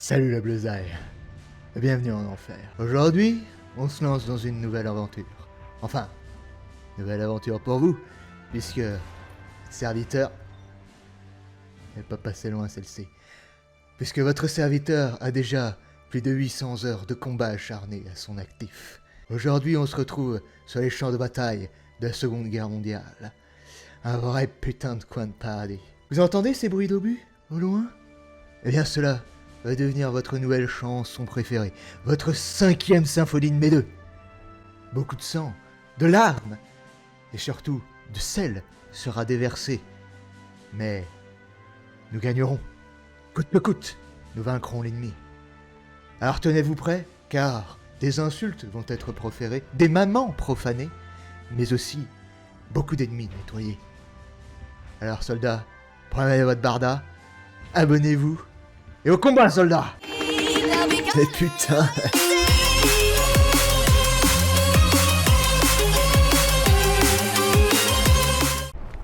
Salut la bleusaille, bienvenue en enfer. Aujourd'hui, on se lance dans une nouvelle aventure. Enfin, nouvelle aventure pour vous, puisque serviteur n'est pas passé loin celle-ci. Puisque votre serviteur a déjà plus de 800 heures de combat acharné à son actif. Aujourd'hui, on se retrouve sur les champs de bataille de la Seconde Guerre mondiale. Un vrai putain de coin de paradis. Vous entendez ces bruits d'obus, au loin? Eh bien cela va devenir votre nouvelle chanson préférée, votre 5e symphonie de mes deux. Beaucoup de sang, de larmes, et surtout de sel sera déversé. Mais nous gagnerons. Coûte que coûte, nous vaincrons l'ennemi. Alors tenez-vous prêts, car des insultes vont être proférées, des mamans profanées, mais aussi beaucoup d'ennemis nettoyés. Alors soldats, prenez votre barda, abonnez-vous, et au combat soldats! Mais putain!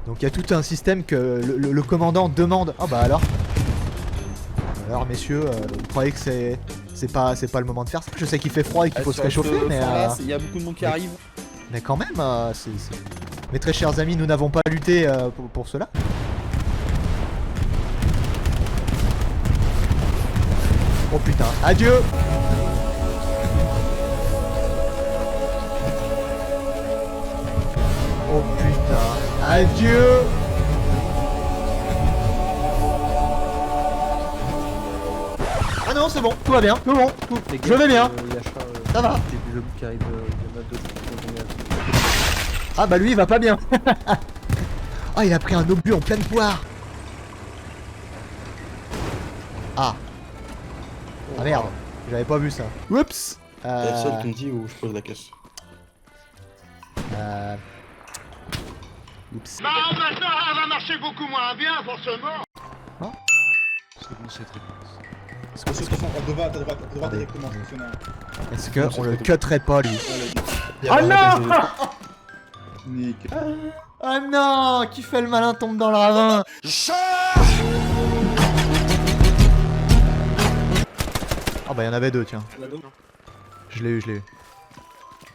Donc il y a tout un système que le commandant demande. Ah bah alors messieurs, vous croyez que c'est pas le moment de faire ça? Je sais qu'il fait froid et qu'il faut se réchauffer, mais il y a beaucoup de monde qui arrive. Mais quand même, mes très chers amis, nous n'avons pas lutté pour cela. Oh putain, adieu! Oh putain, adieu! Ah non, c'est bon, tout va bien, tout bon, tout. Je vais bien, ça va. Des zombies qui arrivent, il y en a d'autres qui vont venir. Ah bah lui il va pas bien. Ah il a pris un obus en pleine poire. Ah. Ah merde, j'avais pas vu ça. Oups. T'es le seul qui me dit où je pose la caisse. Oups. Bah maintenant elle va marcher beaucoup moins bien forcément. C'est bon, c'est très bien. Ceux qui sont en devant, à ta droite directement. Est-ce qu'on le cutterait pas lui? Oh non! Nick. Oh non! Qui fait le malin tombe dans le ravin! Ah bah y'en avait deux tiens. Je l'ai eu. Ouais,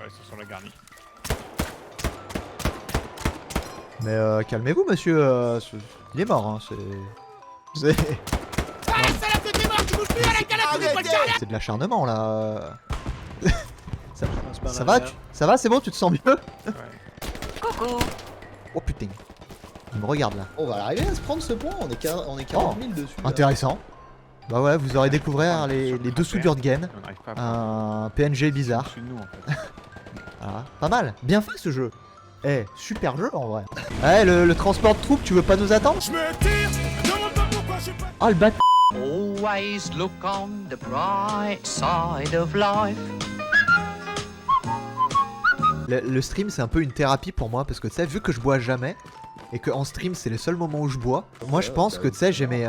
ce sont les garnis. Mais calmez-vous monsieur, il est mort hein, c'est... C'est de l'acharnement là. Ça va, ça va, c'est bon, tu te sens mieux? Ouais. Oh putain, il me regarde là. On va arriver à se prendre ce point, on est 40 000 dessus. Là. Intéressant. Bah ouais, vous aurez découvert les dessous d'Urtgen, On n'arrive pas à un PNG bizarre. au-dessus de nous en fait. Voilà. Pas mal, bien fait ce jeu. Eh, super jeu en vrai. Ouais, le transport de troupes, tu veux pas nous attendre? Oh le bâtard. Always look on the bright side of life. Le stream c'est un peu une thérapie pour moi parce que tu sais, vu que je bois jamais et que en stream c'est le seul moment où je bois, moi je pense que tu sais, j'ai mes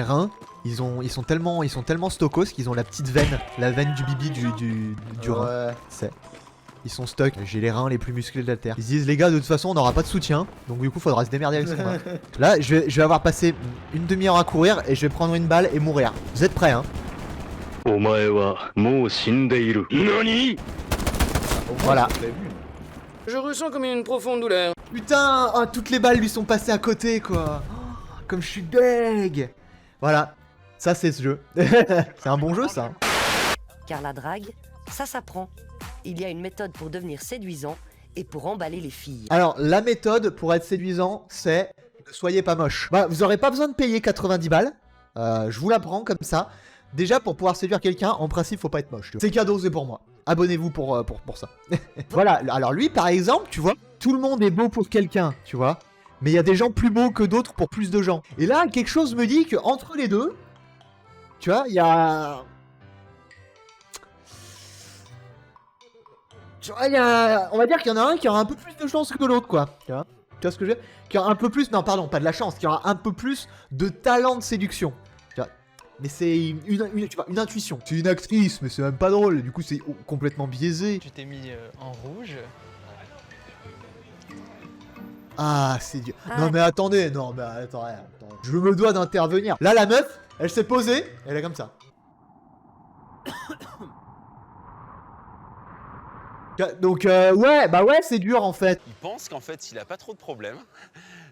reins, ils sont tellement stokos qu'ils ont la petite veine, la veine du bibi du rein. C'est. Ils sont stuck, j'ai les reins les plus musclés de la terre. Ils se disent les gars de toute façon on n'aura pas de soutien, donc du coup faudra se démerder avec ce combat. Là je vais avoir passé une demi-heure à courir et je vais prendre une balle et mourir. Vous êtes prêts hein? Voilà. Je ressens comme une profonde douleur. Putain, oh, toutes les balles lui sont passées à côté quoi. Oh, comme je suis deg. Voilà, ça c'est ce jeu. C'est un bon jeu ça. Car la drague, ça s'apprend. Il y a une méthode pour devenir séduisant et pour emballer les filles. Alors la méthode pour être séduisant c'est ne soyez pas moche. Bah vous aurez pas besoin de payer 90 balles. Je vous l'apprends comme ça. Déjà pour pouvoir séduire quelqu'un, en principe faut pas être moche. C'est cadeau, c'est pour moi. Abonnez-vous pour ça. Voilà, alors lui par exemple, tu vois, tout le monde est beau pour quelqu'un, tu vois. Mais il y a des gens plus beaux que d'autres pour plus de gens. Et là, quelque chose me dit que entre les deux, tu vois, il y a... Tu vois, on va dire qu'il y en a un qui aura un peu plus de chance que l'autre, quoi. Tu vois ce que je veux dire? Qui aura un peu plus... Non, pardon, pas de la chance. Qui aura un peu plus de talent de séduction. Tu vois. Mais c'est tu vois, une intuition. C'est une actrice, mais c'est même pas drôle. Du coup, c'est complètement biaisé. Tu t'es mis en rouge. Ah, c'est dur. Non, mais attendez. Non, mais attends. Je me dois d'intervenir. Là, la meuf, elle s'est posée. Elle est comme ça. Donc ouais, bah ouais, c'est dur en fait. Il pense qu'en fait, il a pas trop de problèmes,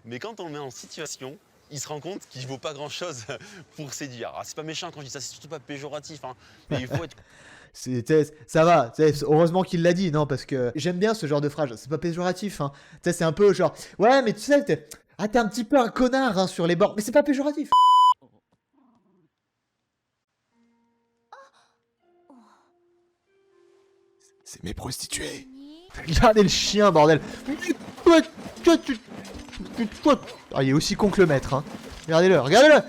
mais quand on le met en situation, il se rend compte qu'il vaut pas grand-chose pour séduire. Alors, c'est pas méchant quand je dis ça, c'est surtout pas péjoratif, hein, mais il faut être... Ça va, heureusement qu'il l'a dit, non, parce que j'aime bien ce genre de phrase, c'est pas péjoratif, hein. C'est un peu genre, ouais, mais tu sais, t'es un petit peu un connard hein, sur les bords, mais c'est pas péjoratif. C'est mes prostituées. Regardez le chien, bordel. Ah, il est aussi con que le maître, hein. Regardez-le, regardez-le.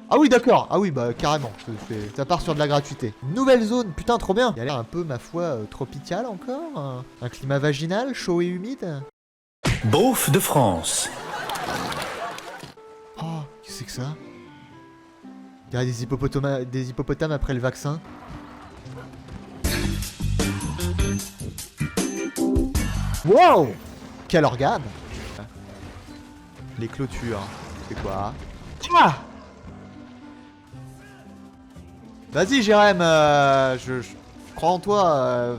Ah oui, d'accord. Ah oui, bah carrément. Ça part sur de la gratuité. Nouvelle zone, putain, trop bien. Il a l'air un peu, ma foi, tropical encore. Un climat vaginal, chaud et humide. Beauf de France. Oh, qu'est-ce que c'est que ça? Il y a des hippopotames après le vaccin. Wow! Quel organe! Les clôtures. C'est quoi? Ah! Vas-y, Jérém, je crois en toi.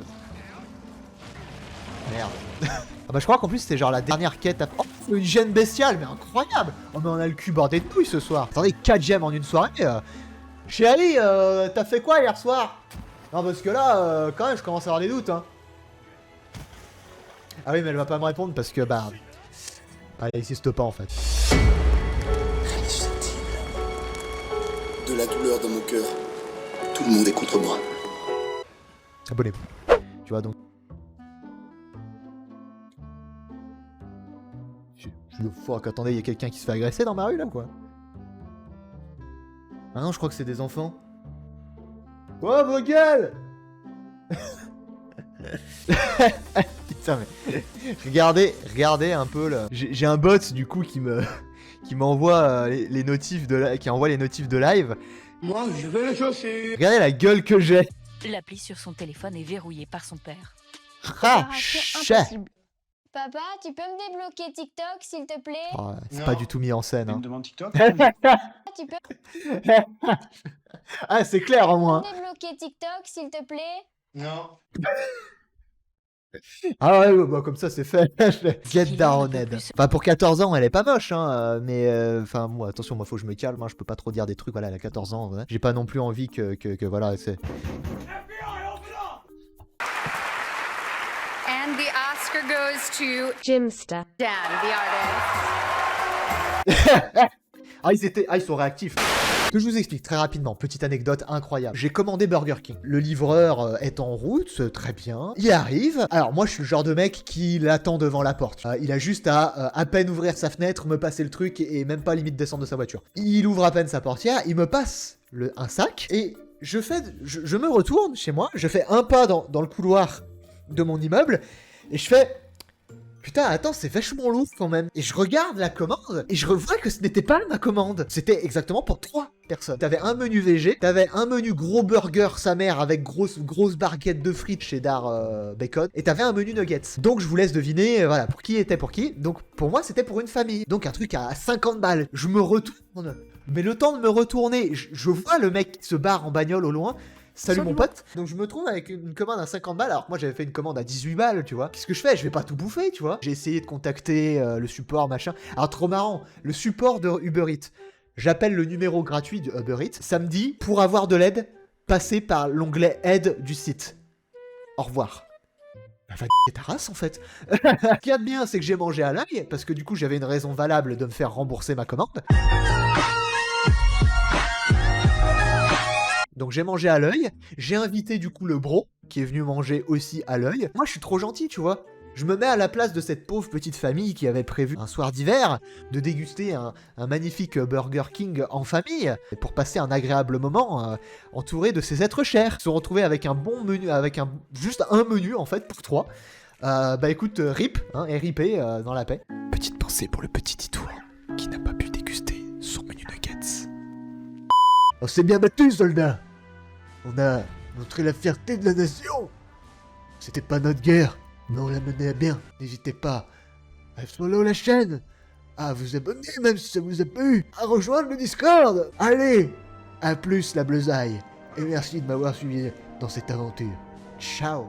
Merde. Ah bah je crois qu'en plus c'était genre la dernière quête à... Oh, une hygiène bestiale, mais incroyable! Oh mais on a le cul bordé de nouilles ce soir. Attendez, 4 gemmes en une soirée. Chérie, t'as fait quoi hier soir? Non parce que là, quand même, je commence à avoir des doutes, hein. Ah oui, mais elle va pas me répondre parce que, bah... elle existe pas, en fait. Elle est susceptible. De la douleur dans mon cœur. Tout le monde est contre moi. Abonnez-vous. Tu vois, donc... Fuck, attendez, il y a quelqu'un qui se fait agresser dans ma rue, là, quoi? Ah non, je crois que c'est des enfants. Oh, vos gueules! Putain, mais regardez un peu là. J'ai un bot du coup qui m'envoie les notifs qui envoie les notifs de live. Moi, je vais les chaussures. Regardez la gueule que j'ai. L'appli sur son téléphone est verrouillée par son père. Ah, impossible. Papa, tu peux me débloquer TikTok s'il te plaît? Oh, c'est pas du tout mis en scène. Hein. Tu me demandes TikTok? Tu peux ah, c'est clair au moins. me débloquer TikTok s'il te plaît? Non. Ah ouais, bah comme ça c'est fait. Get Daroned. Enfin pour 14 ans elle est pas moche hein, mais enfin moi attention moi faut que je me calme, hein, je peux pas trop dire des trucs, voilà elle a 14 ans, ouais. J'ai pas non plus envie que voilà c'est... And the Oscar goes to Jimster. Dan, the artist. ils sont réactifs. Que je vous explique très rapidement, petite anecdote incroyable. J'ai commandé Burger King. Le livreur est en route, très bien. Il arrive. Alors moi je suis le genre de mec qui l'attend devant la porte. Il a juste à peine ouvrir sa fenêtre, me passer le truc et même pas limite descendre de sa voiture. Il ouvre à peine sa portière, il me passe un sac et je me retourne chez moi, je fais un pas dans le couloir de mon immeuble et je fais... Putain, attends, c'est vachement lourd quand même. Et je regarde la commande, et je revois que ce n'était pas ma commande. C'était exactement pour 3 personnes. T'avais un menu VG, t'avais un menu gros burger sa mère avec grosse barquette de frites cheddar bacon, et t'avais un menu nuggets. Donc je vous laisse deviner, voilà, pour qui était pour qui. Donc pour moi, c'était pour une famille. Donc un truc à 50 balles. Je me retourne. Mais le temps de me retourner, je vois le mec qui se barre en bagnole au loin. Salut mon pote. Donc je me trouve avec une commande à 50 balles, alors que moi j'avais fait une commande à 18 balles, tu vois. Qu'est-ce que je fais? Je vais pas tout bouffer, tu vois. J'ai essayé de contacter le support, machin. Alors trop marrant, le support de Uber Eats. J'appelle le numéro gratuit de Uber Eats. Ça me dit, pour avoir de l'aide, passez par l'onglet aide du site. Au revoir. Bah va ta race en fait. Ce qu'il y a de bien, c'est que j'ai mangé à l'œil, parce que du coup j'avais une raison valable de me faire rembourser ma commande. Donc j'ai mangé à l'œil, j'ai invité du coup le bro, qui est venu manger aussi à l'œil. Moi je suis trop gentil, tu vois. Je me mets à la place de cette pauvre petite famille qui avait prévu un soir d'hiver de déguster un magnifique Burger King en famille pour passer un agréable moment entouré de ses êtres chers. Se retrouver avec un bon menu, avec juste un menu en fait pour 3. Bah écoute, RIP, hein, RIP dans la paix. Petite pensée pour le petit Titour qui n'a pas pu déguster son menu nuggets. On s'est bien battu, soldats. On a montré la fierté de la nation. C'était pas notre guerre, mais on l'a menée à bien. N'hésitez pas à follow la chaîne, à vous abonner même si ça vous a plu, à rejoindre le Discord. Allez, à plus la bleusaille, et merci de m'avoir suivi dans cette aventure. Ciao.